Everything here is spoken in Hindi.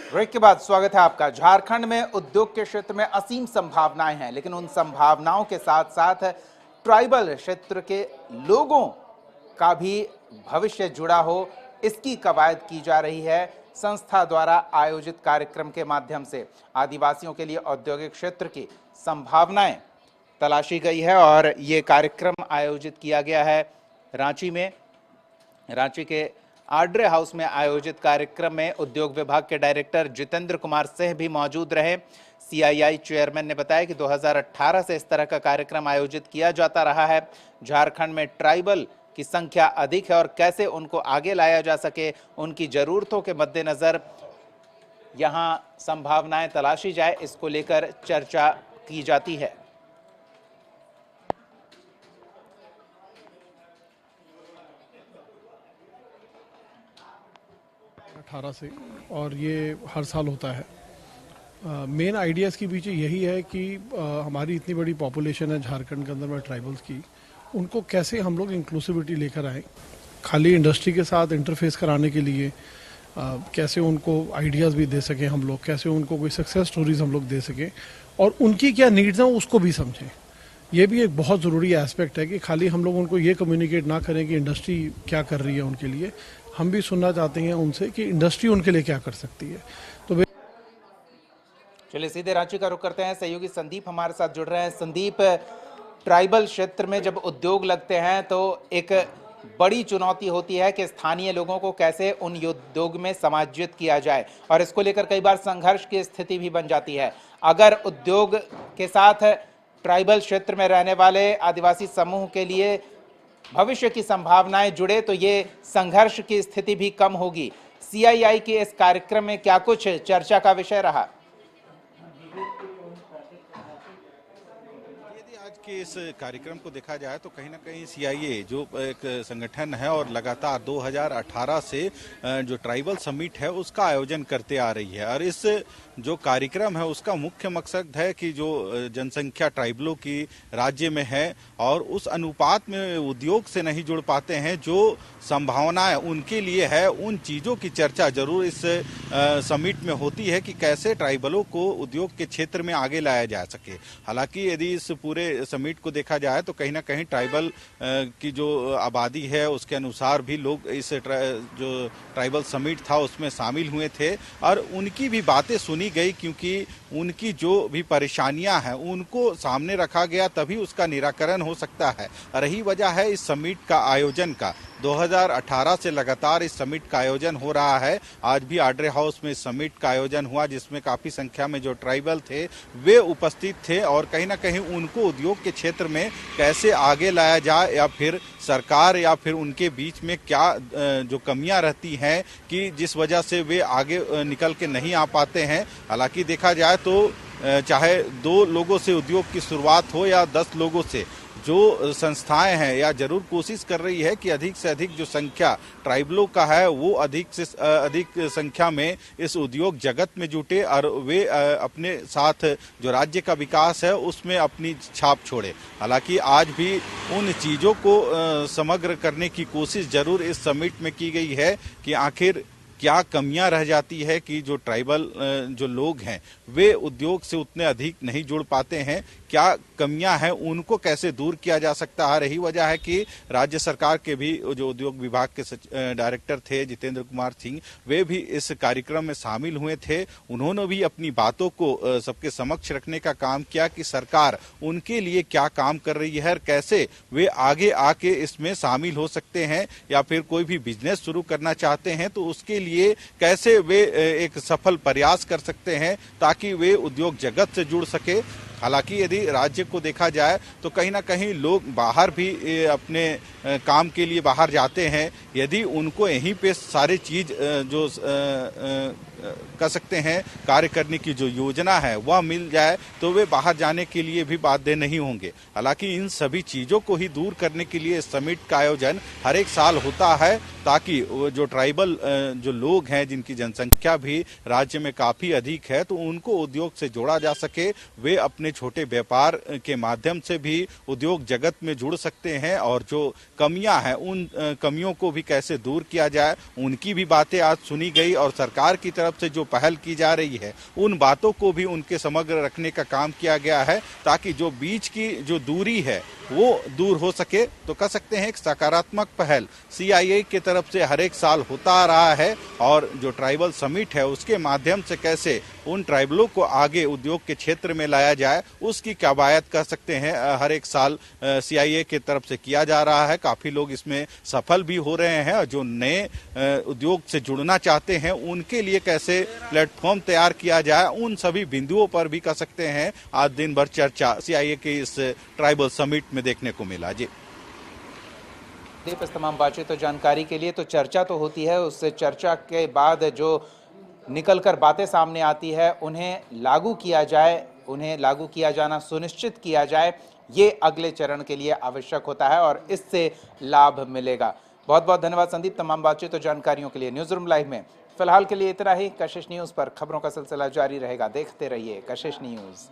ब्रेक के बाद स्वागत है आपका। झारखंड में उद्योग के क्षेत्र में असीम संभावनाएं हैं, लेकिन उन संभावनाओं के साथ साथ ट्राइबल क्षेत्र के लोगों का भी भविष्य जुड़ा हो, इसकी कवायद की जा रही है। संस्था द्वारा आयोजित कार्यक्रम के माध्यम से आदिवासियों के लिए औद्योगिक क्षेत्र की संभावनाएं तलाशी गई है और ये कार्यक्रम आयोजित किया गया है रांची में। रांची के आड्रे हाउस में आयोजित कार्यक्रम में उद्योग विभाग के डायरेक्टर जितेंद्र कुमार सिंह भी मौजूद रहे। सीआईआई चेयरमैन ने बताया कि 2018 से इस तरह का कार्यक्रम आयोजित किया जाता रहा है। झारखंड में ट्राइबल की संख्या अधिक है और कैसे उनको आगे लाया जा सके, उनकी जरूरतों के मद्देनजर यहां संभावनाएं तलाशी जाए, इसको लेकर चर्चा की जाती है। 18 से और ये हर साल होता है। मेन आइडिया इसके पीछे यही है कि हमारी इतनी बड़ी पॉपुलेशन है झारखंड के अंदर में ट्राइबल्स की, उनको कैसे हम लोग इंक्लूसिविटी लेकर आएँ, खाली इंडस्ट्री के साथ इंटरफेस कराने के लिए कैसे उनको आइडियाज़ भी दे सकें हम लोग, कैसे उनको कोई सक्सेस स्टोरीज हम लोग दे सकें और उनकी क्या नीड्स हैं उसको भी समझें। ये भी एक बहुत ज़रूरी एस्पेक्ट है कि खाली हम लोग उनको ये कम्युनिकेट ना करें कि इंडस्ट्री क्या कर रही है उनके लिए, हम भी सुनना चाहते हैं उनसे कि इंडस्ट्री उनके लिए क्या कर सकती है। तो चलिए सीधे रांची का रुख करते हैं। सहयोगी संदीप हमारे साथ जुड़ रहे हैं। संदीप, ट्राइबल क्षेत्र में जब उद्योग लगते हैं तो एक बड़ी चुनौती होती है कि स्थानीय लोगों को कैसे उन उद्योग में समायोजित किया जाए और इसको लेकर कई बार संघर्ष की स्थिति भी बन जाती है। अगर उद्योग के साथ ट्राइबल क्षेत्र में रहने वाले आदिवासी समूह के लिए भविष्य की संभावनाएं जुड़े तो ये संघर्ष की स्थिति भी कम होगी। सीआईआई के इस कार्यक्रम में क्या कुछ चर्चा का विषय रहा? आज के इस कार्यक्रम को देखा जाए तो कहीं ना कहीं सीआईए जो एक संगठन है और लगातार 2018 से जो ट्राइबल समिट है उसका आयोजन करते आ रही है और इस जो कार्यक्रम है उसका मुख्य मकसद है कि जो जनसंख्या ट्राइबलों की राज्य में है और उस अनुपात में उद्योग से नहीं जुड़ पाते हैं, जो संभावनाएं उनके लिए है, उन चीज़ों की चर्चा जरूर इस समिट में होती है कि कैसे ट्राइबलों को उद्योग के क्षेत्र में आगे लाया जा सके। हालांकि यदि इस पूरे समिट को देखा जाए तो कहीं ना कहीं ट्राइबल की जो आबादी है उसके अनुसार भी लोग इस जो ट्राइबल समिट था उसमें शामिल हुए थे और उनकी भी बातें सुनी गई, क्योंकि उनकी जो भी परेशानियां हैं उनको सामने रखा गया, तभी उसका निराकरण हो सकता है। रही वजह है इस समिट का आयोजन का। 2018 से लगातार इस समिट का आयोजन हो रहा है। आज भी आड्रे हाउस में समिट का आयोजन हुआ जिसमें काफी संख्या में जो ट्राइबल थे वे उपस्थित थे और कहीं ना कहीं उनको उद्योग के क्षेत्र में कैसे आगे लाया जाए या फिर सरकार या फिर उनके बीच में क्या जो कमियां रहती हैं कि जिस वजह से वे आगे निकल के नहीं आ पाते हैं। हालांकि देखा जाए तो चाहे 2 लोगों से उद्योग की शुरुआत हो या 10 लोगों से, जो संस्थाएं हैं या जरूर कोशिश कर रही है कि अधिक से अधिक जो संख्या ट्राइबलों का है वो अधिक से अधिक संख्या में इस उद्योग जगत में जुटे और वे अपने साथ जो राज्य का विकास है उसमें अपनी छाप छोड़े। हालांकि आज भी उन चीज़ों को समग्र करने की कोशिश जरूर इस समिट में की गई है कि आखिर क्या कमियां रह जाती है कि जो ट्राइबल जो लोग हैं वे उद्योग से उतने अधिक नहीं जुड़ पाते हैं, क्या कमियां हैं उनको कैसे दूर किया जा सकता है। रही वजह है कि राज्य सरकार के भी जो उद्योग विभाग के डायरेक्टर थे जितेंद्र कुमार सिंह, वे भी इस कार्यक्रम में शामिल हुए थे। उन्होंने भी अपनी बातों को सबके समक्ष रखने का काम किया कि सरकार उनके लिए क्या काम कर रही है और कैसे वे आगे आके इसमें शामिल हो सकते हैं या फिर कोई भी बिजनेस शुरू करना चाहते हैं तो उसके लिए कैसे वे एक सफल प्रयास कर सकते हैं ताकि वे उद्योग जगत से जुड़ सके। हालांकि यदि राज्य को देखा जाए तो कहीं ना कहीं लोग बाहर भी अपने काम के लिए बाहर जाते हैं। यदि उनको यहीं पे सारी चीज जो कर सकते हैं कार्य करने की जो योजना है वह मिल जाए तो वे बाहर जाने के लिए भी बाध्य नहीं होंगे। हालांकि इन सभी चीज़ों को ही दूर करने के लिए समिट का आयोजन हर एक साल होता है ताकि जो ट्राइबल जो लोग हैं जिनकी जनसंख्या भी राज्य में काफ़ी अधिक है तो उनको उद्योग से जोड़ा जा सके, वे अपने अपने छोटे व्यापार के माध्यम से भी उद्योग जगत में जुड़ सकते हैं और जो कमियां हैं उन कमियों को भी कैसे दूर किया जाए, उनकी भी बातें आज सुनी गई और सरकार की तरफ से जो पहल की जा रही है उन बातों को भी उनके समग्र रखने का काम किया गया है, ताकि जो बीच की जो दूरी है वो दूर हो सके। तो कह सकते हैं एक सकारात्मक पहल सीआईआई की तरफ से हर एक साल होता आ रहा है और जो ट्राइबल समिट है उसके माध्यम से कैसे उन ट्राइबलों को आगे उद्योग के क्षेत्र में लाया जाए उसकी कवायद कह सकते हैं हर एक साल सीआईआई की तरफ से किया जा रहा है। काफी लोग इसमें सफल भी हो रहे हैं और जो नए उद्योग से जुड़ना चाहते हैं उनके लिए कैसे प्लेटफॉर्म तैयार किया जाए उन सभी बिंदुओं पर भी कह सकते हैं आज दिन भर चर्चा सीआईआई के इस ट्राइबल समिट में देखने को मिला। जी इस तमाम बातचीत और जानकारी के लिए। तो चर्चा तो होती है, उससे चर्चा के बाद जो निकलकर बातें सामने आती है उन्हें लागू किया जाए, उन्हें लागू किया जाना सुनिश्चित किया जाए, ये अगले चरण के लिए आवश्यक होता है और इससे लाभ मिलेगा। बहुत बहुत धन्यवाद संदीप तमाम बातचीत और जानकारियों के लिए। न्यूज़ रूम लाइव में फिलहाल के लिए इतना ही। कशिश न्यूज़ पर खबरों का सिलसिला जारी रहेगा, देखते रहिए कशिश न्यूज़।